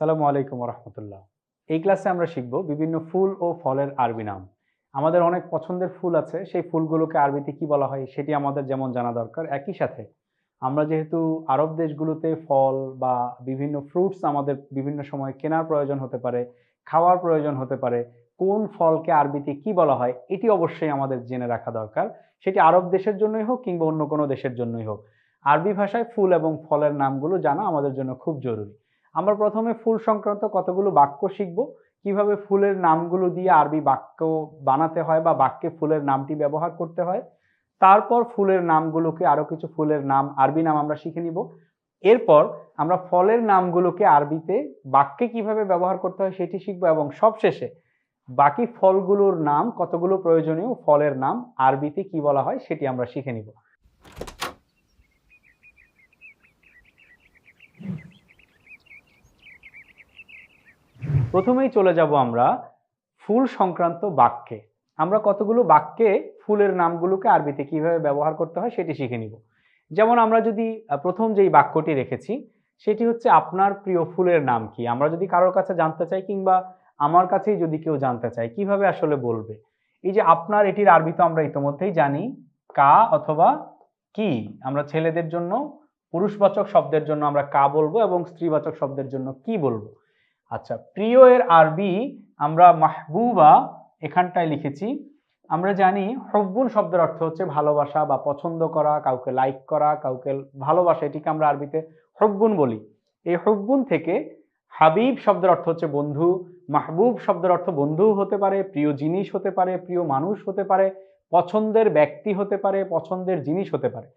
আসসালামু আলাইকুম রহমতুল্লাহ। এই ক্লাসে আমরা শিখব বিভিন্ন ফুল ও ফলের আরবি নাম। আমাদের অনেক পছন্দের ফুল আছে, সেই ফুলগুলোকে আরবিতে কি বলা হয় সেটি আমাদের যেমন জানা দরকার। একই সাথে আমরা যেহেতু আরব দেশগুলোতে ফল বা বিভিন্ন ফ্রুটস আমাদের বিভিন্ন সময় কেনার প্রয়োজন হতে পারে, খাওয়ার প্রয়োজন হতে পারে, কোন ফলকে আরবিতে কি বলা হয় এটি অবশ্যই আমাদের জেনে রাখা দরকার। সেটি আরব দেশের জন্যই হোক কিংবা অন্য কোনো দেশের জন্যই হোক। আরবি ভাষায় ফুল এবং ফলের নামগুলো জানা আমাদের জন্য খুব জরুরি। আমরা প্রথমে ফুল সংক্রান্ত কতগুলো বাক্য শিখব, কিভাবে ফুলের নামগুলো দিয়ে আরবি বাক্য বানাতে হয় বা বাক্যে ফুলের নামটি ব্যবহার করতে হয়। তারপর ফুলের নামগুলোকে আরো কিছু ফুলের নাম আরবি নাম আমরা শিখে নিব। এরপর আমরা ফলের নামগুলোকে আরবিতে বাক্যে কিভাবে ব্যবহার করতে হয় সেটি শিখব এবং সবশেষে বাকি ফলগুলোর নাম, কতগুলো প্রয়োজনীয় ফলের নাম আরবিতে কি বলা হয় সেটি আমরা শিখে নিব। প্রথমেই চলে যাব আমরা ফুল সংক্রান্ত বাক্যে। আমরা কতগুলো বাক্যে ফুলের নামগুলোকে আরবিতে কিভাবে ব্যবহার করতে হয় সেটি শিখে নিব। যেমন আমরা যদি প্রথম যেই বাক্যটি রেখেছি সেটি হচ্ছে আপনার প্রিয় ফুলের নাম কি। আমরা যদি কারোর কাছে জানতে চাই কিংবা আমার কাছেই যদি কেউ জানতে চায় কিভাবে আসলে বলবে। এই যে আপনার, এটির আরবি তো আমরা ইতোমধ্যেই জানি, কা অথবা কি। আমরা ছেলেদের জন্য পুরুষবাচক শব্দের জন্য আমরা কা বলবো এবং স্ত্রীবাচক শব্দের জন্য কি বলবো। আচ্ছা, প্রিয় এর আরবি আমরা মাহবুবা এখানটায় লিখেছি। আমরা জানি হব্বুন শব্দের অর্থ হচ্ছে ভালোবাসা বা পছন্দ করা, কাউকে লাইক করা, কাউকে ভালোবাসা, এটিকে আমরা আরবিতে হব্বুন বলি। এই হব্বুন থেকে হাবিব শব্দের অর্থ হচ্ছে বন্ধু, মাহবুব শব্দের অর্থ বন্ধু হতে পারে, প্রিয় জিনিস হতে পারে, প্রিয় মানুষ হতে পারে, পছন্দের ব্যক্তি হতে পারে, পছন্দের জিনিস হতে পারে।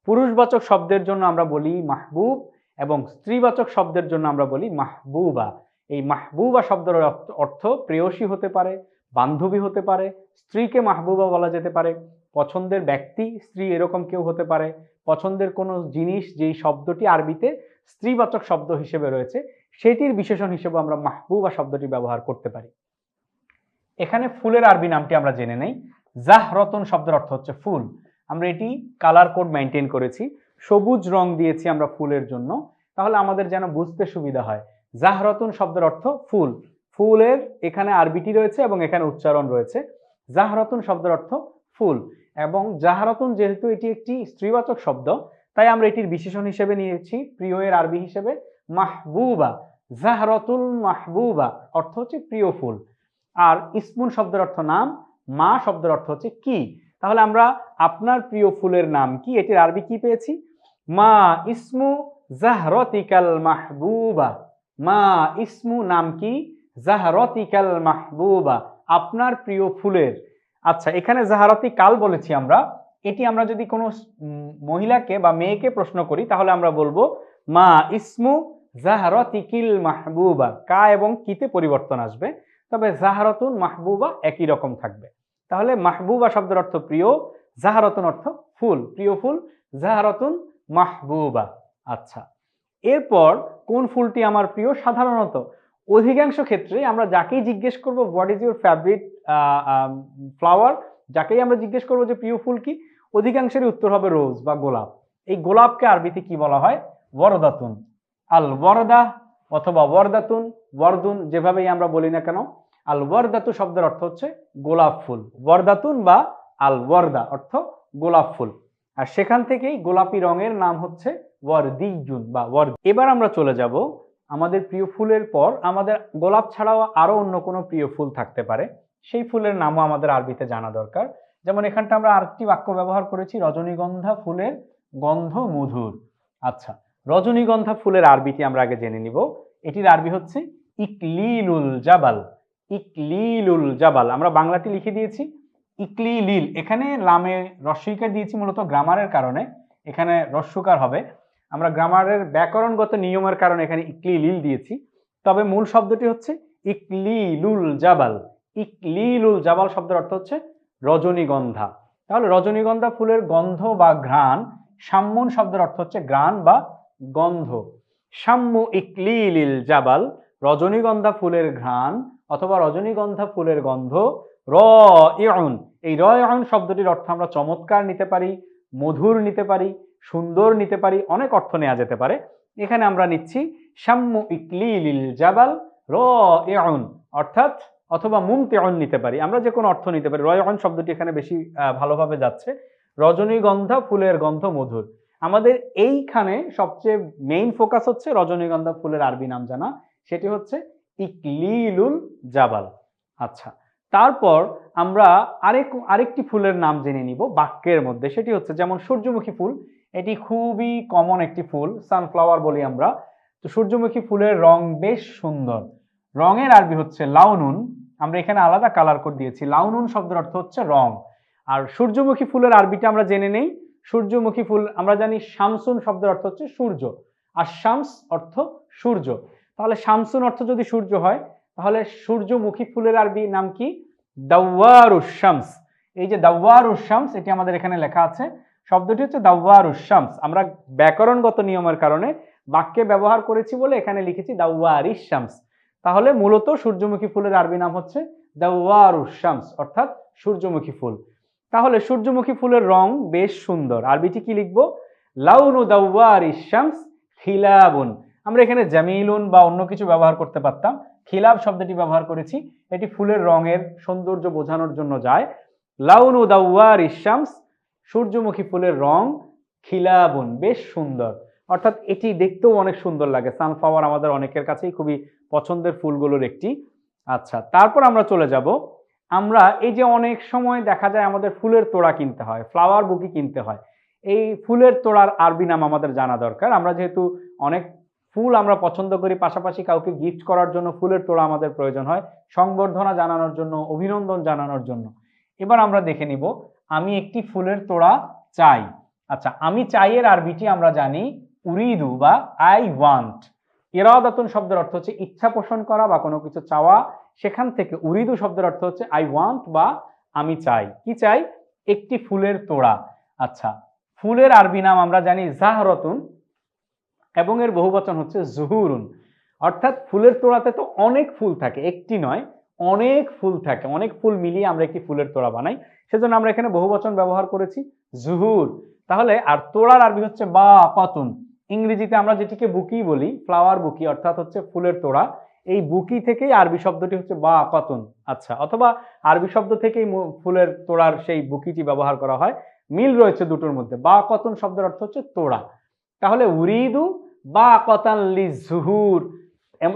পুরুষবাচক শব্দের জন্য আমরা বলি মাহবুব এবং স্ত্রীবাচক শব্দের জন্য আমরা বলি মাহবুবা। এই মাহবুবা শব্দের অর্থ প্রেয়সী হতে পারে, বান্ধবী হতে পারে, স্ত্রীকে মাহবুবা বলা যেতে পারে, পছন্দের ব্যক্তি স্ত্রী এরকম কেউ হতে পারে, পছন্দের কোনো জিনিস যেই শব্দটি আরবিতে স্ত্রীবাচক শব্দ হিসেবে রয়েছে সেটির বিশেষণ হিসেবে আমরা মাহবুবা শব্দটি ব্যবহার করতে পারি। এখানে ফুলের আরবি নামটি আমরা জেনে নেই। জাহরতুন শব্দের অর্থ হচ্ছে ফুল। আমরা এটি কালার কোড মেনটেন করেছি, সবুজ রং দিয়েছি আমরা ফুলের জন্য, তাহলে আমাদের যেন বুঝতে সুবিধা হয়। জাহরতুন শব্দের অর্থ ফুল। ফুলের এখানে আরবিটি রয়েছে এবং এখানে উচ্চারণ রয়েছে। জাহরতুন শব্দের অর্থ ফুল এবং জাহরতুন যেহেতু এটি একটি স্ত্রীবাচক শব্দ তাই আমরা এটির বিশেষণ হিসেবে নিয়েছি প্রিয় এর আরবি হিসেবে মাহবুবা। জাহরতুল মাহবুবা অর্থ হচ্ছে প্রিয় ফুল। আর ইসমুন শব্দের অর্থ নাম, মা শব্দের অর্থ হচ্ছে কি। তাহলে আমরা আপনার প্রিয় ফুলের নাম কি এটির আরবি কি পেয়েছি? মা ইসমু জাহরতিকাল মাহবুবা। মা ইসমু নাম কি, জাহরতিকাল মাহবুবা আপনার প্রিয় ফুলের। আচ্ছা, এখানে জাহরতি কাল বলেছি আমরা, এটি আমরা যদি কোনো মহিলাকে বা মেয়েকে প্রশ্ন করি তাহলে আমরা বলবো মা ইসমু জাহরতিকিল মাহবুবা। কা এবং কিতে পরিবর্তন আসবে, তবে জাহরতুন মাহবুবা একই রকম থাকবে। তাহলে মাহবুবা শব্দের অর্থ প্রিয়, জাহরতুন অর্থ ফুল, প্রিয় ফুল, জাহরতুন মাহবুবা। আচ্ছা, এরপর কোন ফুলটি আমার প্রিয়? সাধারণত অধিকাংশ ক্ষেত্রে আমরা যাকেই জিজ্ঞেস করব what is your favourite flower, যাকেই আমরা জিজ্ঞেস করবো যে প্রিয় ফুল কি, অধিকাংশেরই উত্তর হবে রোজ বা গোলাপ। এই গোলাপকে আরবিতে কি বলা হয়? ওয়ারদাতুন। আল ওয়ারদা অথবা ওয়ারদাতুন, ওয়ারদুন, যেভাবেই আমরা বলি না কেন, আল ওয়ারদাতু শব্দের অর্থ হচ্ছে গোলাপ ফুল। ওয়ারদাতুন বা আল ওয়ারদা অর্থ গোলাপ ফুল, আর সেখান থেকেই গোলাপি রঙের নাম হচ্ছে ওয়ারদিয়ুন বা ওয়ার্দ। এবার আমরা চলে যাব আমাদের প্রিয় ফুলের পর আমাদের গোলাপ ছাড়াও আরো অন্য কোনো প্রিয় ফুল থাকতে পারে, সেই ফুলের নামও আমাদের আরবিতে জানা দরকার। যেমন এখানটা আমরা আরেকটি বাক্য ব্যবহার করেছি, রজনীগন্ধা ফুলের গন্ধ মধুর। আচ্ছা, রজনীগন্ধা ফুলের আরবিটি আমরা আগে জেনে নিব। এটির আরবি হচ্ছে ইকলিলুল জাবাল। ইকলিলুল জাবাল, আমরা বাংলাটি লিখে দিয়েছি ইকলিলিল। এখানে লামে রস্বইকার দিয়েছি মূলত গ্রামারের কারণে, এখানে রস্যকার হবে। আমরা গ্রামারের ব্যাকরণগত নিয়মের কারণে এখানে ইকলিলিল দিয়েছি, তবে মূল শব্দটি হচ্ছে ইকলিলুল জাবাল। ইকলিলুল জাবাল শব্দের অর্থ হচ্ছে রজনীগন্ধা। তাহলে রজনীগন্ধা ফুলের গন্ধ বা ঘ্রাণ, শাম্মুন শব্দের অর্থ হচ্ছে ঘ্রাণ বা গন্ধ। শাম্মু ইকলিলিল জাবাল, রজনীগন্ধা ফুলের ঘ্রাণ অথবা রজনীগন্ধা ফুলের গন্ধ। রাইউন, এই রাইউন শব্দটির অর্থ আমরা চমৎকার নিতে পারি, মধুর নিতে পারি, সুন্দর নিতে পারি, অনেক অর্থ নেওয়া যেতে পারে। এখানে আমরা নিচ্ছি শাম্মু ইকলিলিল জাবাল রাইউন, অর্থাৎ অথবা মুমতিউন নিতে পারি, আমরা যে কোনো অর্থ নিতে পারি। রাইউন শব্দটি এখানে বেশি ভালোভাবে যাচ্ছে। রজনীগন্ধা ফুলের গন্ধ মধুর। আমাদের এইখানে সবচেয়ে মেইন ফোকাস হচ্ছে রজনীগন্ধা ফুলের আরবি নাম জানা, সেটি হচ্ছে ইকলিলুল জাবাল। আচ্ছা, তারপর আমরা আরেকটি ফুলের নাম জেনে নিব বাক্যের মধ্যে, সেটি হচ্ছে যেমন সূর্যমুখী ফুল, এটি খুবই কমন একটি ফুল, সানফ্লাওয়ার বলি আমরা। তো সূর্যমুখী ফুলের রং বেশ সুন্দর, রঙের আরবি হচ্ছে লাউনুন, আমরা এখানে আলাদা কালার কোড দিয়েছি। লাউনুন শব্দের অর্থ হচ্ছে রং। আর সূর্যমুখী ফুলের আরবিটা আমরা জেনে নেই। সূর্যমুখী ফুল আমরা জানি শামসুন শব্দের অর্থ হচ্ছে সূর্য, আর শামস অর্থ সূর্য। তাহলে শামসুন অর্থ যদি সূর্য হয়, তাহলে সূর্যমুখী ফুলের আরবি নাম কি? দাওয়ারুশ শামস। এই যে দাওয়ারুশ শামস, এটি আমাদের এখানে লেখা আছে, শব্দটি হচ্ছে দাওয়ারুশ শামস। আমরা ব্যাকরণগত নিয়মের কারণে বাক্যে ব্যবহার করেছি বলে এখানে লিখেছি দাওয়ারিশ শামস। তাহলে মূলত সূর্যমুখী ফুলের আরবি নাম হচ্ছে দাওয়ারুশ শামস, অর্থাৎ সূর্যমুখী ফুল। তাহলে সূর্যমুখী ফুলের রং বেশ সুন্দর, আরবিটি কি লিখবো? লাউনু দাওয়ারিশ শামস খিলাবুন। আমরা এখানে জামিলুন বা অন্য কিছু ব্যবহার করতে পারতাম, খিলাব শব্দটি ব্যবহার করেছি, এটি ফুলের রঙের সৌন্দর্য বোঝানোর জন্য যায়। লাউনু দাওয়ারিশ শামস, সূর্যমুখী ফুলের রং, খিলাবুন বেশ সুন্দর, অর্থাৎ এটি দেখতেও অনেক সুন্দর লাগে। সানফ্লাওয়ার আমাদের অনেকের কাছেই খুবই পছন্দের ফুলগুলোর একটি। আচ্ছা, তারপর আমরা চলে যাব, আমরা এই যে অনেক সময় দেখা যায় আমাদের ফুলের তোড়া কিনতে হয়, ফ্লাওয়ার বুকি কিনতে হয়, এই ফুলের তোড়ার আরবি নাম আমাদের জানা দরকার। আমরা যেহেতু অনেক ফুল আমরা পছন্দ করি, পাশাপাশি কাউকে গিফট করার জন্য ফুলের তোড়া আমাদের প্রয়োজন হয়, সংবর্ধনা জানানোর জন্য, অভিনন্দন জানানোর জন্য। এবার আমরা দেখে নিব, আমি একটি ফুলের তোড়া চাই। আচ্ছা, আমি চাই এর আরবিটি আমরা জানি উরিদু বা আই ওয়ান্ট। ইরাদাতুন শব্দের অর্থ হচ্ছে ইচ্ছা পোষণ করা বা কোনো কিছু চাওয়া, সেখান থেকে উরিদু শব্দের অর্থ হচ্ছে আই ওয়ান্ট বা আমি চাই। কি চাই? একটি ফুলের তোড়া। আচ্ছা, ফুলের আরবি নাম আমরা জানি জাহরাতুন এবং এর বহুবচন হচ্ছে জুহুরুন, অর্থাৎ ফুলের তোড়াতে তো অনেক ফুল থাকে, একটি নয় অনেক ফুল থাকে, অনেক ফুল মিলিয়ে আমরা একটি ফুলের তোড়া বানাই, সেজন্য আমরা এখানে বহুবচন ব্যবহার করেছি জুহুর। তাহলে আর তোড়ার আরবি হচ্ছে বা কতুন। ইংরেজিতে আমরা যেটিকে বুকি বলি, ফ্লাওয়ার বুকি, অর্থাৎ হচ্ছে ফুলের তোড়া, এই বুকি থেকেই আরবি শব্দটি হচ্ছে বা কতুন। আচ্ছা, অথবা আরবি শব্দ থেকেই ফুলের তোড়ার সেই বুকিটি ব্যবহার করা হয়, মিল রয়েছে দুটোর মধ্যে। বা কতুন শব্দের অর্থ হচ্ছে তোড়া। তাহলে উরিদু বা কতান লিজুহুর,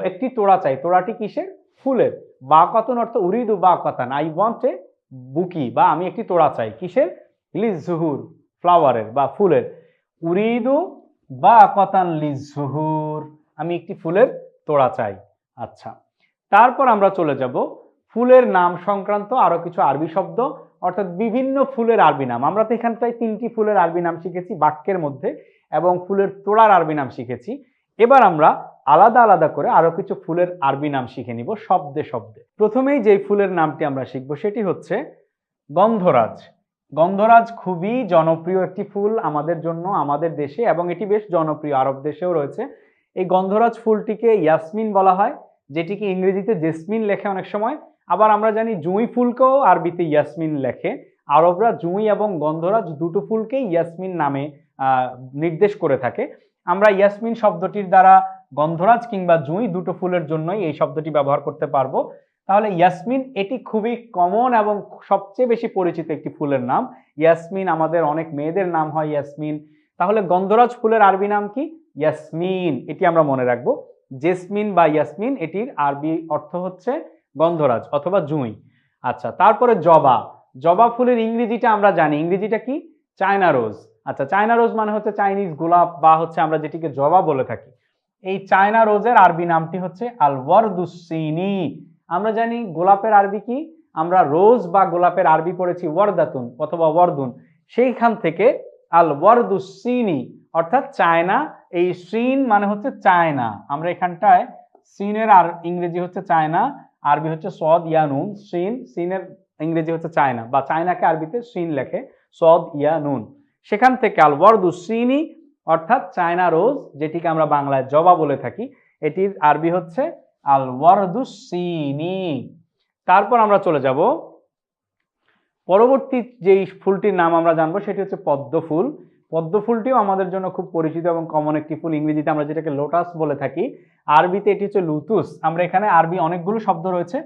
একটি তোড়া চাই, তোড়াটি কিসের? ফুলের। বা কতন অর্থ উরিদু বা কতান, আই ওয়ান্ট এ বুকি, বা আমি একটি তোড়া চাই, কিসের? লিজুহুর, ফ্লাওয়ারের বা ফুলের। উরিদু বা কতান লিজুহুর, আমি একটি ফুলের তোড়া চাই। আচ্ছা, তারপর আমরা চলে যাব ফুলের নাম সংক্রান্ত আরো কিছু আরবি শব্দ, অর্থাৎ বিভিন্ন ফুলের আরবি নাম। আমরা তো এখানে প্রায় 3টি ফুলের আরবি নাম শিখেছি বাক্যের মধ্যে, এবং ফুলের তোড়ার আরবি নাম শিখেছি। এবার আমরা আলাদা আলাদা করে আরো কিছু ফুলের আরবি নাম শিখে নিব শব্দে শব্দে। প্রথমেই যে ফুলের নামটি আমরা শিখব সেটি হচ্ছে গন্ধরাজ। গন্ধরাজ খুবই জনপ্রিয় একটি ফুল আমাদের জন্য, আমাদের দেশে, এবং এটি বেশ জনপ্রিয়, আরব দেশেও রয়েছে। এই গন্ধরাজ ফুলটিকে ইয়াসমিন বলা হয়, যেটিকে ইংরেজিতে জেসমিন লেখে অনেক সময়। আবার আমরা জানি জুঁই ফুলকেও আরবিতে ইয়াসমিন লেখে। আরবরা জুঁই এবং গন্ধরাজ দুটো ফুলকেই ইয়াসমিন নামে নির্দেশ করে থাকে। আমরা ইয়াসমিন শব্দটির দ্বারা গন্ধরাজ কিংবা জুঁই দুটো ফুলের জন্যই এই শব্দটি ব্যবহার করতে পারবো। তাহলে ইয়াসমিন এটি খুবই কমন এবং সবচেয়ে বেশি পরিচিত একটি ফুলের নাম। ইয়াসমিন, আমাদের অনেক মেয়েদের নাম হয় ইয়াসমিন। তাহলে গন্ধরাজ ফুলের আরবি নাম কি? ইয়াসমিন, এটি আমরা মনে রাখবো। জেসমিন বা ইয়াসমিন, এটির আরবি অর্থ হচ্ছে গন্ধরাজ অথবা জুঁই। আচ্ছা, তারপরে জবা। জবা ফুলের ইংরেজিটা আমরা জানি, ইংরেজিটা কি? China rose. আচ্ছা, চায়না রোজ মানে হচ্ছে চাইনিজ গোলাপ, বা হচ্ছে আমরা যেটিকে জবা বলে থাকি। এই চায়না রোজের আরবি নামটি হচ্ছে আল ওয়ারদুসিনি। আমরা জানি গোলাপের আরবি কি? আমরা রোজ বা গোলাপের আরবি পড়েছি ওয়ারদাতুন অথবা ওয়ারদুন, সেইখান থেকে আল ওয়ারদুসিনি, অর্থাৎ চায়না। এই সিন মানে হচ্ছে চায়না, আমরা এখানটায় সিনের আর ইংরেজি হচ্ছে চায়না, আরবি হচ্ছে সদ ইয়া নুন। সিন, সিনের ইংরেজি হচ্ছে চায়না, বা চায়নাকে আরবিতে সিন লেখে সদ ইয়া নুন। সেখান থেকে আল ওয়ারদুসিনি, অর্থাৎ চায়না রোজ, যেটিকে আমরা বাংলায় জবা বলে থাকি, এটির আরবি হচ্ছে আল ওয়ারদুসিনি। তারপর আমরা চলে যাব পরবর্তী যেই ফুলটির নাম আমরা জানবো সেটি হচ্ছে পদ্ম ফুল। পদ্ম ফুলটিও আমাদের জন্য খুব পরিচিত এবং কমন একটি ফুল, ইংরেজিতে আমরা যেটাকে লোটাস বলে থাকি, আরবিতে এটি হচ্ছে লুতুস। আমরা এখানে আরবি অনেকগুলো শব্দ রয়েছে,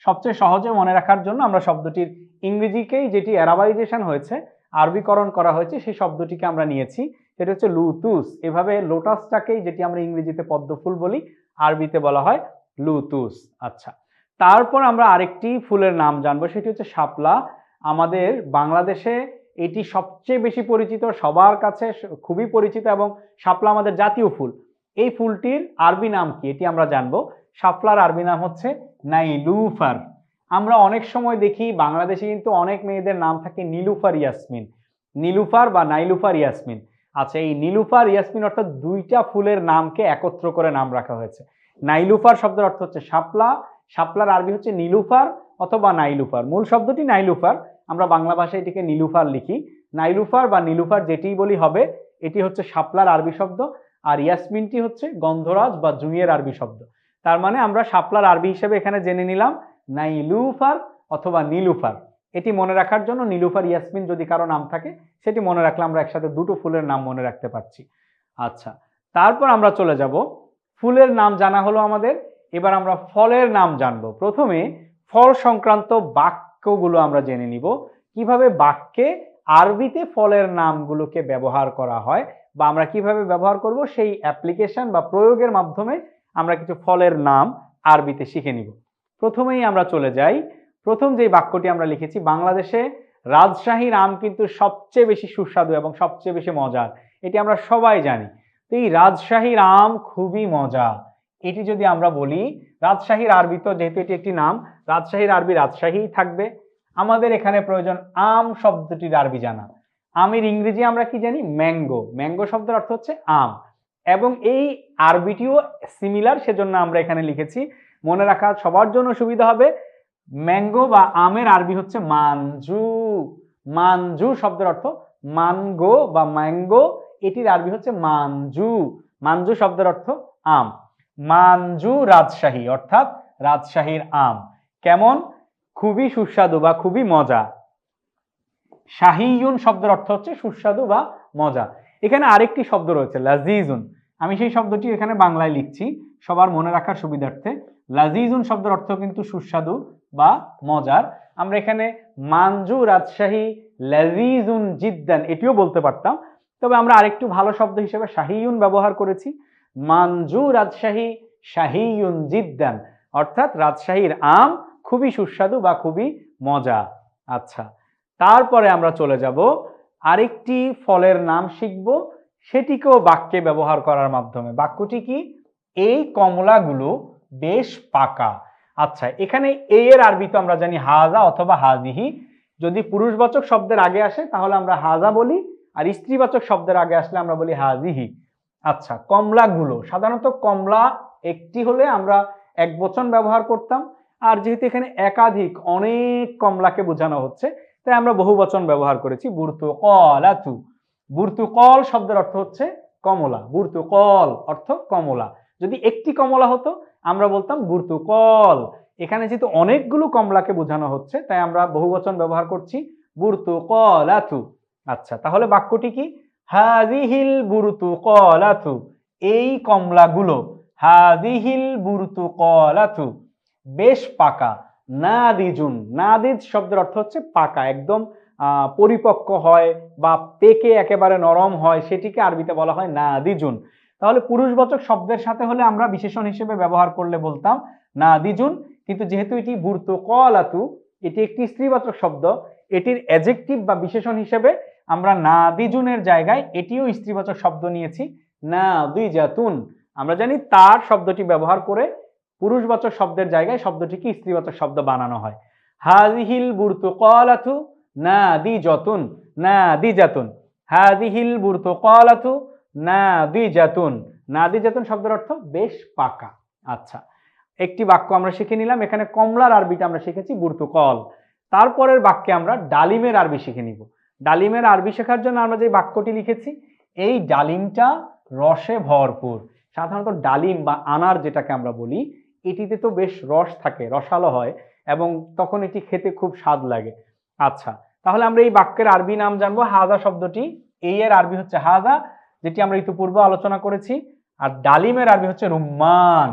সবচেয়ে সহজে মনে রাখার জন্য আমরা শব্দটির ইংরেজিকেই যেটি অ্যারাবাইজেশন হয়েছে, আরবিকরণ করা হয়েছে, সেই শব্দটিকে আমরা নিয়েছি, সেটা হচ্ছে লুতুস। এভাবে লোটাসটাকেই, যেটি আমরা ইংরেজিতে পদ্ম ফুল বলি, আরবিতে বলা হয় লুতুস। আচ্ছা, তারপর আমরা আরেকটি ফুলের নাম জানবো, সেটি হচ্ছে শাপলা। আমাদের বাংলাদেশে এটি সবচেয়ে বেশি পরিচিত, সবার কাছে খুবই পরিচিত, এবং শাপলা আমাদের জাতীয় ফুল। এই ফুলটির আরবি নাম কি এটি আমরা জানবো। শাপলার আরবি নাম হচ্ছে নাইলুফার। আমরা অনেক সময় দেখি বাংলাদেশে কিন্তু অনেক মেয়েদের নাম থাকে নীলুফার ইয়াসমিন, নীলুফার বা নাইলুফার ইয়াসমিন। আচ্ছা, এই নীলুফার ইয়াসমিন অর্থাৎ দুইটা ফুলের নামকে একত্র করে নাম রাখা হয়েছে। নাইলুফার শব্দের অর্থ হচ্ছে শাপলা, শাপলার আরবি হচ্ছে নীলুফার অথবা নাইলুফার। মূল শব্দটি নাইলুফার, আমরা বাংলা ভাষায় এটিকে নীলুফার লিখি। নাইলুফার বা নীলুফার যেটিই বলি হবে, এটি হচ্ছে শাপলার আরবি শব্দ। আর ইয়াসমিনটি হচ্ছে গন্ধরাজ বা জুঁইয়ের আরবি শব্দ। তার মানে আমরা শাপলার আরবি হিসেবে এখানে জেনে নিলাম নাইলুফার অথবা নীলুফার। এটি মনে রাখার জন্য নীলুফার ইয়াসমিন যদি কারো নাম থাকে, সেটি মনে রাখলে আমরা একসাথে দুটো ফুলের নাম মনে রাখতে পারছি। আচ্ছা, তারপর আমরা চলে যাব, ফুলের নাম জানা হলো আমাদের, এবার আমরা ফলের নাম জানবো। প্রথমে ফল সংক্রান্ত বাক্যগুলো আমরা জেনে নিব, কিভাবে বাক্যে আরবিতে ফলের নামগুলোকে ব্যবহার করা হয়, বা আমরা কিভাবে ব্যবহার করব, সেই অ্যাপ্লিকেশন বা প্রয়োগের মাধ্যমে আমরা কিছু ফলের নাম আরবিতে শিখে নিব। প্রথমেই আমরা চলে যাই, প্রথম যে বাক্যটি আমরা লিখেছি, বাংলাদেশে রাজশাহীর আম কিন্তু সবচেয়ে বেশি সুস্বাদু এবং সবচেয়ে বেশি মজার, এটি আমরা সবাই জানি। তো এই রাজশাহীর আম খুবই মজা, এটি যদি আমরা বলি, রাজশাহীর আরবি তো যেহেতু এটি একটি নাম, রাজশাহীর আরবি রাজশাহী থাকবে। আমাদের এখানে প্রয়োজন আম শব্দটির আরবি জানা। আমের ইংরেজি আমরা কি জানি? ম্যাঙ্গো। ম্যাঙ্গো শব্দের অর্থ হচ্ছে আম, এবং এই আরবিটিও সিমিলার, সেজন্য আমরা এখানে লিখেছি। মনে রাখা সবার জন্য সুবিধা হবে, ম্যাঙ্গো বা আমের আরবি হচ্ছে মানজু। মানজু শব্দের অর্থ মানগো বা ম্যাঙ্গো, এটির আরবি হচ্ছে মানজু। মানজু শব্দের অর্থ আম। মানজু রাজশাহী অর্থাৎ রাজশাহীর আম কেমন? খুবই সুস্বাদু বা খুবই মজা। শাহিউন শব্দের অর্থ হচ্ছে সুস্বাদু বা মজা। এখানে আরেকটি শব্দ রয়েছে লাজিজুন, আমি সেই শব্দটি এখানে বাংলায় লিখছি সবার মনে রাখার সুবিধার্থে। লাজিজুন শব্দের অর্থ কিন্তু সুস্বাদু বা মজার। আমরা এখানে মানজু রাজশাহী লাজিজুন জিদ্দান এটিও বলতে পারতাম, তবে আমরা আরেকটু ভালো শব্দ হিসেবে শাহিউন ব্যবহার করেছি। মানজু রাজশাহী শাহিউন জিদ্দান অর্থাৎ রাজশাহীর আম খুবই সুস্বাদু বা খুবই মজা। আচ্ছা, তারপরে আমরা চলে যাব আরেকটি ফলের নাম শিখব, সেটিকেও বাক্যে ব্যবহার করার মাধ্যমে। বাক্যটি কি? এই কমলাগুলো বেশ পাকা। আচ্ছা, এখানে এই এর আরবি তো আমরা জানি হাজা অথবা হাজিহি। যদি পুরুষবাচক শব্দের আগে আসে তাহলে আমরা হাজা বলি, আর স্ত্রীবাচক শব্দের আগে আসলে আমরা বলি হাজিহি। আচ্ছা, কমলাগুলো, সাধারণত কমলা একটি হলে আমরা একবচন ব্যবহার করতাম, আর যেহেতু এখানে একাধিক অনেক কমলাকে বোঝানো হচ্ছে, তাই আমরা বহুবচন ব্যবহার করেছি বুরতুকালাতু। বুরতুকল শব্দের অর্থ হচ্ছে কমলা, বুরতুকল অর্থ কমলা। যদি একটি কমলা হতো আমরা বলতাম বুরতুকল। এখানে যেহেতু অনেকগুলো কমলাকে বোঝানো হচ্ছে, তাই আমরা বহুবচন ব্যবহার করছি বুরতুকালাতু। আচ্ছা, তাহলে বাক্যটি কি? হাযিহিল বুরতুকালাতু, এই কমলাগুলো, হাযিহিল বুরতুকালাতু বেশ পাকা। নাদিজুন, নাদিজ শব্দের অর্থ হচ্ছে পাকা, একদম পরিপক্ক হয় বা পেকে একেবারে নরম হয়, সেটিকে আরবিতে বলা হয় নাদিজুন। তাহলে পুরুষবাচক শব্দের সাথে হলে আমরা বিশেষণ হিসেবে ব্যবহার করলে বলতাম নাদিজুন, কিন্তু যেহেতু এটি বুরতুকালাতু, এটি একটি স্ত্রীবাচক শব্দ, এটির অ্যাডজেক্টিভ বা বিশেষণ হিসেবে আমরা নাদিজুনের জায়গায় এটিও স্ত্রীবাচক শব্দ নিয়েছি নাদিজাতুন। আমরা জানি তার শব্দটি ব্যবহার করে পুরুষবাচক শব্দের জায়গায় শব্দটিকে স্ত্রীবাচক শব্দ বানানো হয়। হাযিহিল বুরতুকালাতু নাদিজাতুন, নাদিজাতুন, হাযিহিল বুরতুকালাতু নাদিজাতুন। নাদিজাতুন শব্দের অর্থ বেশ পাকা। আচ্ছা, একটি বাক্য আমরা শিখে নিলাম, এখানে কমলার আরবিটা আমরা শিখেছি বুরতুকল। তারপরের বাক্যে আমরা ডালিমের আরবি শিখে নিব। ডালিমের আরবি শেখার জন্য আমরা যে বাক্যটি লিখেছি, এই ডালিমটা রসে ভরপুর। সাধারণত ডালিম বা আনার যেটাকে আমরা বলি, এটিতে তো বেশ রস থাকে, রসালো হয়, এবং তখন এটি খেতে খুব স্বাদ লাগে। আচ্ছা, তাহলে আমরা এই বাক্যের আরবি নাম জানবো। হাজা শব্দটি এই এর আরবি হচ্ছে হাজা, যেটি আমরা ইতিপূর্বে আলোচনা করেছি। আর ডালিমের আরবি হচ্ছে রুম্মান।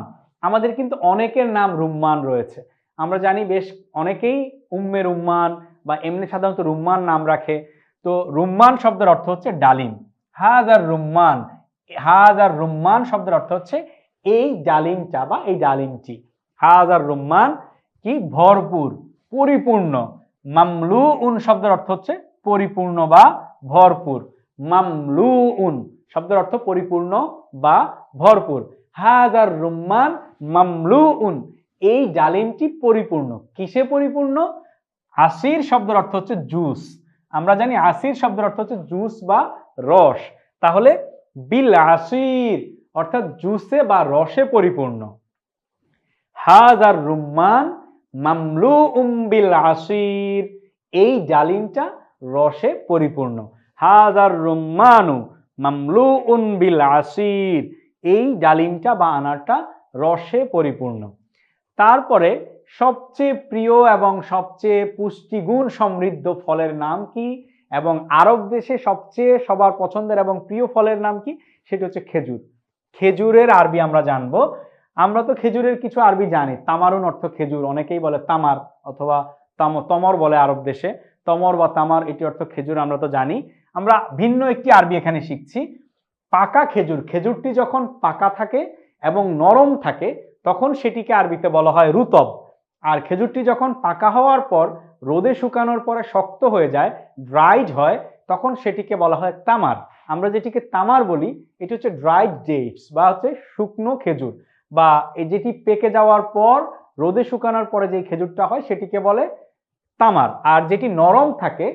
আমাদের কিন্তু অনেকের নাম রুম্মান রয়েছে, আমরা জানি বেশ অনেকেই উম্মে রুম্মান বা এমনি সাধারণত রুম্মান নাম রাখে। তো রুম্মান শব্দের অর্থ হচ্ছে ডালিম। হাজার রুম্মান, হাজার রুম্মান শব্দের অর্থ হচ্ছে এই ডালিমটা বা এই ডালিমটি। হাজার রুম্মান কি ভরপুর, পরিপূর্ণ। মামলুউন শব্দের অর্থ হচ্ছে পরিপূর্ণ বা ভরপুর। মামলুউন শব্দের অর্থ পরিপূর্ণ বা ভরপুর। হাজার রুম্মান মামলুউন, এই ডালিমটি পরিপূর্ণ। কিসে পরিপূর্ণ? আসির শব্দের অর্থ হচ্ছে জুস। আমরা জানি আসির শব্দের অর্থ হচ্ছে জুস বা রস। তাহলে বিল আসির অর্থাৎ জুসে বা রসে পরিপূর্ণ। হাজার রুম্মান মামলুউম বিল আসির, এই ডালিমটা রসে পরিপূর্ণ। হাজার রুম্মানু মামলুউন বিল আসির, এই ডালিমটা বা আনারটা রসে পরিপূর্ণ। তারপরে সবচেয়ে প্রিয় এবং সবচেয়ে পুষ্টিগুণ সমৃদ্ধ ফলের নাম কি, এবং আরব দেশে সবচেয়ে সবার পছন্দের এবং প্রিয় ফলের নাম কি, সেটা হচ্ছে খেজুর। খেজুরের আরবি আমরা জানবো। আমরা তো খেজুরের কিছু আরবি জানি। তামারুন অর্থ খেজুর, অনেকেই বলে তামার অথবা তমর বলে আরব দেশে। তমর বা তামার এটি অর্থ খেজুর, আমরা তো জানি। আমরা ভিন্ন একটি আরবি এখানে শিখছি। পাকা খেজুর, খেজুরটি যখন পাকা থাকে এবং নরম থাকে তখন সেটিকে আরবিতে বলা হয় রুতব। আর খেজুরটি যখন পাকা হওয়ার পর রোদে শুকানোর পরে শক্ত হয়ে যায়, ড্রাইড হয়, তখন সেটিকে বলা হয় তামার। আমরা যেটিকে তামার বলি এটি হচ্ছে ড্রাইড ডেটস বা হচ্ছে শুকনো খেজুর, বা এই যেটি পেকে যাওয়ার পর রোদে শুকানোর পরে যে খেজুরটা হয় সেটিকে বলে তামার। আর যেটি নরম থাকে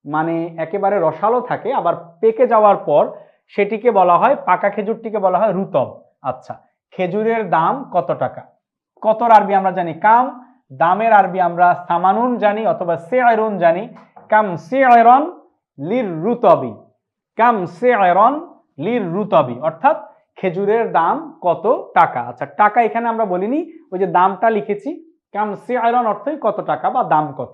মানে একেবারে রসালো থাকে আবার পেকে যাওয়ার পর সেটিকে বলা হয়, পাকা খেজুরটিকে বলা হয় রুতব। আচ্ছা, খেজুরের দাম কত টাকা? কতর আরবি আমরা জানি কাম, দামের আরবি আমরা সামানুন জানি অথবা সেয়রুন জানি। কাম সেয়রন লির রুতবি, কাম সেয়রন লির রুতবি অর্থাৎ খেজুরের দাম কত টাকা। আচ্ছা, টাকা এখানে আমরা বলিনি, ওই যে দামটা লিখেছি। কাম সেয়রন অর্থই কত টাকা বা দাম কত।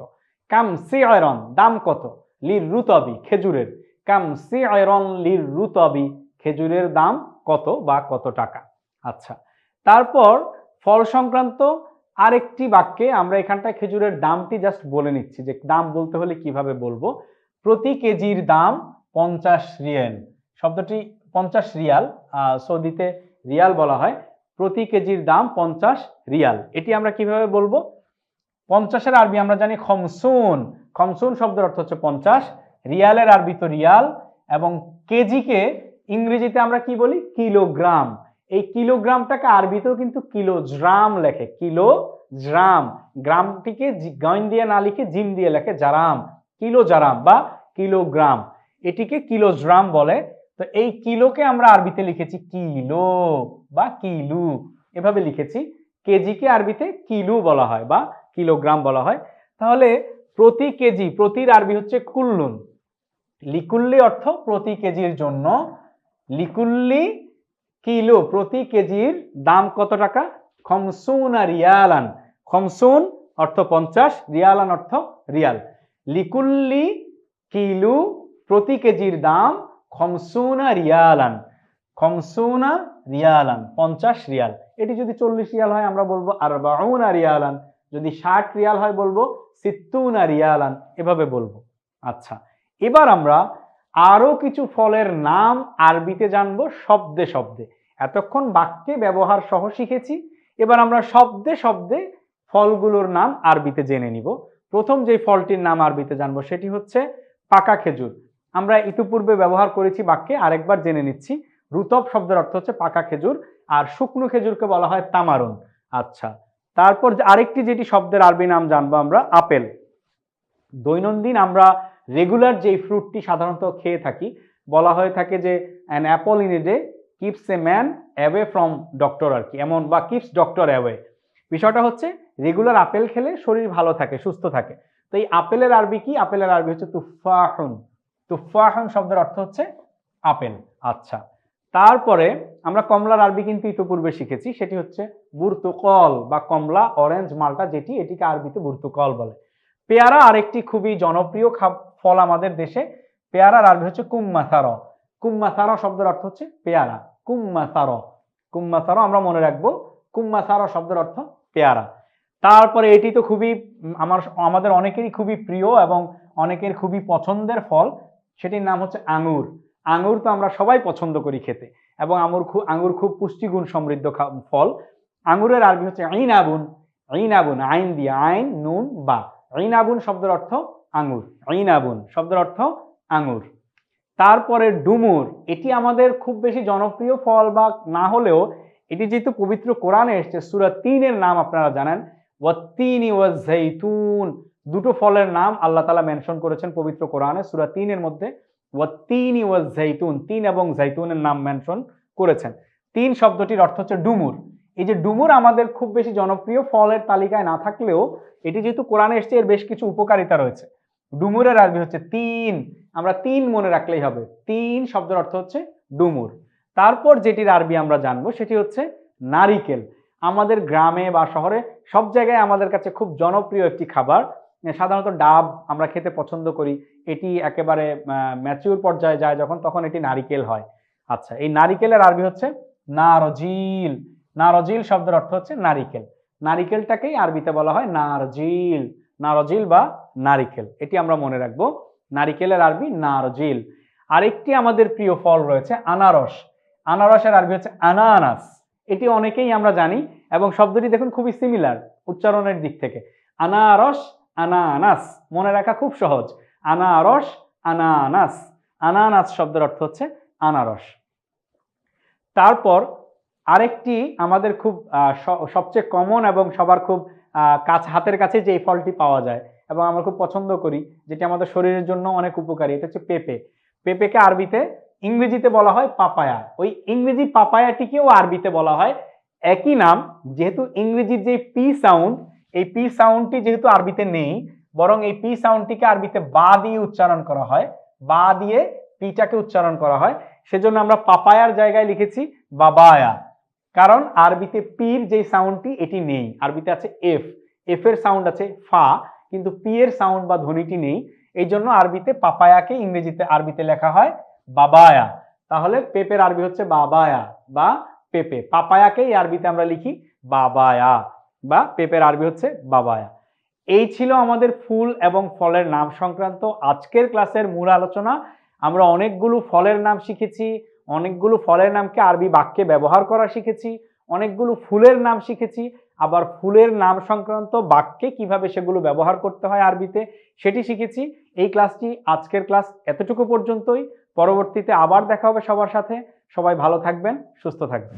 কাম সেয়রন দাম কত, লির রুতবি খেজুরের। কাম সেয়রন লির রুতবি, খেজুরের দাম কত বা কত টাকা। আচ্ছা, তারপর ফল সংক্রান্ত আরেকটি বাক্যে আমরা এখানটায় খেজুরের দামটি জাস্ট বলে নিচ্ছি যে দাম বলতে হলে কিভাবে বলবো। প্রতি কেজির দাম 50 রিয়াল। শব্দটি 50 রিয়াল, সৌদিতে রিয়াল বলা হয়। প্রতি কেজির দাম 50 রিয়াল, এটি আমরা কিভাবে বলবো? 50-এর আরবি আমরা জানি খমসুন। খমসুন শব্দের অর্থ হচ্ছে 50। রিয়ালের আরবি তো রিয়াল, এবং কেজিকে ইংরেজিতে আমরা কি বলি? কিলোগ্রাম। এই কিলোগ্রামটাকে আরবিতেও কিন্তু কিলোজ্রাম লেখে, কিলোজ্রাম। গ্রামটিকে গইন দিয়ে না লিখে জিম দিয়ে লেখে জারাম, কিলোজারাম বা কিলোগ্রাম, এটিকে কিলোজ্রাম বলে। তো এই কিলোকে আমরা আরবিতে লিখেছি কিলো বা কিলু, এভাবে লিখেছি। কেজিকে আরবিতে কিলু বলা হয় বা কিলোগ্রাম বলা হয়। তাহলে প্রতি কেজি, প্রতির আরবি হচ্ছে কুল্লুন। লিকুল্লি অর্থ প্রতি কেজির জন্য, লিকুল্লি কিলো প্রতি কেজির দাম কত টাকা? খমসুনা রিয়ালান। খমসুন অর্থ 50, রিয়ালান অর্থ রিয়াল। লিকুল্লি কিলো প্রতি কেজির দাম খমসুনা রিয়ালান। খমসুনা রিয়ালান 50 রিয়াল। এটি যদি 40 রিয়াল হয় আমরা বলবো আরবাউনা রিয়ালান, যদি 60 রিয়াল হয় বলবো সিত্তুনা রিয়ালান, এভাবে বলবো। আচ্ছা, এবার আমরা আরো কিছু ফলের নাম আরবিতে জানবো শব্দে শব্দে। এতক্ষণ বাক্যে ব্যবহার সহ শিখেছি, এবার আমরা শব্দে শব্দে ফলগুলোর নাম আরবিতে জেনে নিব। প্রথম যে ফলটির নাম আরবিতে জানবো সেটি হচ্ছে পাকা খেজুর। আমরা ইতিপূর্বে ব্যবহার করেছি বাক্যে, আরেকবার জেনে নিচ্ছি। রুতব শব্দের অর্থ হচ্ছে পাকা খেজুর, আর শুকনো খেজুরকে বলা হয় তামারুন। আচ্ছা, তারপর আরেকটি যেটি শব্দের আরবি নাম জানবো আমরা আপেল। দৈনন্দিন আমরা রেগুলার যেই ফ্রুটটি সাধারণত খেয়ে থাকি, বলা হয়ে থাকে যে an apple in a day keeps a man away from doctor, আর কি এমন, বা কিপস ডক্টর অ্যাওয়ে। বিষয়টা হচ্ছে রেগুলার আপেল খেলে শরীর ভালো থাকে, সুস্থ থাকে। তো এই আপেলের আরবি কি? আপেলের আরবি হচ্ছে তুফাহুন। তুফাহুন শব্দের অর্থ হচ্ছে আপেল। আচ্ছা, তারপরে আমরা কমলার আরবি কিন্তু ইতিপূর্বে শিখেছি, সেটি হচ্ছে বুর্তুকল বা কমলা, অরেঞ্জ, মালটা, যেটি এটিকে আরবিতে বুর্তুকল বলে। পেয়ারা আরেকটি খুবই জনপ্রিয় ফল আমাদের দেশে। পেয়ারার আরবি হচ্ছে কুম্মাসার। কুম্মাসার শব্দের অর্থ হচ্ছে পেয়ারা। কুম্মাসার, কুম্মাসার আমরা মনে রাখবো, কুম্মাসার শব্দের অর্থ পেয়ারা। তারপরে এটি তো খুবই আমাদের অনেকেরই খুবই প্রিয় এবং অনেকের খুবই পছন্দের ফল, সেটির নাম হচ্ছে আঙ্গুর। আঙ্গুর তো আমরা সবাই পছন্দ করি খেতে, এবং আঙ্গুর খুব পুষ্টিগুণ সমৃদ্ধ ফল। আঙ্গুরের আরবি হচ্ছে আইনাবুন। আইনাবুন, আইন দিয়ে, আইন নুন বা। আইনাবুন শব্দের অর্থ আঙ্গুর। আইনাবুন শব্দের অর্থ আঙ্গুর। তারপরে ডুমুর, এটি আমাদের খুব বেশি জনপ্রিয় ফল বা না হলেও এটি যেহেতু পবিত্র কোরআনে এসেছে, সূরা ৩-এর নাম আপনারা জানেন, ওয়াত্তিনি ওয়াজ্জাইতুন, দুটো ফলের নাম আল্লাহ তাআলা মেনশন করেছেন পবিত্র কোরআনে সূরা ৩-এর মধ্যে। ওয়াত্তিনি ওয়াজ্জাইতুন, তিন এবং জাইতুনের নাম মেনশন করেছেন। তিন শব্দটির অর্থ হচ্ছে ডুমুর। এই যে ডুমুর আমাদের খুব বেশি জনপ্রিয় ফলের তালিকায় না থাকলেও এটি যেহেতু কোরআনে এসেছে, এর বেশ কিছু উপকারিতা রয়েছে। ডুমুরের আরবি হচ্ছে তিন, আমরা তিন মনে রাখলেই হবে। তিন শব্দের অর্থ হচ্ছে ডুমুর। তারপর যেটির আরবি আমরা জানবো সেটি হচ্ছে নারিকেল। আমাদের গ্রামে বা শহরে সব জায়গায় আমাদের কাছে খুব জনপ্রিয় একটি খাবার। সাধারণত ডাব আমরা খেতে পছন্দ করি, এটি একেবারে ম্যাচিউর পর্যায়ে যায় যখন, তখন এটি নারিকেল হয়। আচ্ছা, এই নারিকেলের আরবি হচ্ছে নারজিল। নারজিল শব্দের অর্থ হচ্ছে নারিকেল। নারিকেলটাকেই আরবিতে বলা হয় নারজিল। নারজিল বা নারিকেল, এটি আমরা মনে রাখবো। নারিকেলের আরবি নারজিল। আরেকটি আমাদের প্রিয় ফল রয়েছে আনারস। আনারসের আরবি হচ্ছে আনানাস। এটি অনেকেই আমরা জানি এবং শব্দটি দেখুন খুবই সিমিলার উচ্চারণের দিক থেকে। আনারস, আনানাস, মনে রাখা খুব সহজ। আনারস, আনানাস। আনানাস শব্দের অর্থ হচ্ছে আনারস। তারপর আরেকটি আমাদের খুব সবচেয়ে কমন এবং সবার খুব হাতের কাছে যে ফলটি পাওয়া যায় এবং আমরা খুব পছন্দ করি, যেটি আমাদের শরীরের জন্য অনেক উপকারী, এটা হচ্ছে পেঁপে। পেঁপেকে আরবিতে, ইংরেজিতে বলা হয় পাপায়া। ওই ইংরেজি পাপায়াটিকেও আরবিতে বলা হয় একই নাম, যেহেতু ইংরেজির যে পি সাউন্ড, এই পি সাউন্ডটি যেহেতু আরবিতে নেই, বরং এই পি সাউন্ডটিকে আরবিতে বা দিয়ে উচ্চারণ করা হয়, বা দিয়ে পিটাকে উচ্চারণ করা হয়। সেজন্য আমরা পাপায়ার জায়গায় লিখেছি বাবায়া, কারণ আরবিতে পির যে সাউন্ডটি এটি নেই। আরবিতে আছে এফ, এফ এর সাউন্ড আছে ফা, কিন্তু পি এর সাউন্ড বা ধ্বনিটি নেই। এই জন্য আরবিতে পাপায়াকে ইংরেজিতে আরবিতে লেখা হয় বাবায়া। তাহলে পেঁপের আরবি হচ্ছে বাবায়া বা পেঁপে। পাপায়াকেই আরবিতে আমরা লিখি বাবায়া বা পেঁপের আরবি হচ্ছে বাবায়া। এই ছিল আমাদের ফুল এবং ফলের নাম সংক্রান্ত আজকের ক্লাসের মূল আলোচনা। আমরা অনেকগুলো ফলের নাম শিখেছি, অনেকগুলো ফলের নামকে আরবি বাক্যে ব্যবহার করা শিখেছি, অনেকগুলো ফুলের নাম শিখেছি, আবার ফুলের নাম সংক্রান্ত বাক্যে কিভাবে সেগুলো ব্যবহার করতে হয় আরবিতে সেটি শিখেছি। এই ক্লাসটি, আজকের ক্লাস এতটুকু পর্যন্তই। পরবর্তীতে আবার দেখা হবে সবার সাথে। সবাই ভালো থাকবেন, সুস্থ থাকবেন।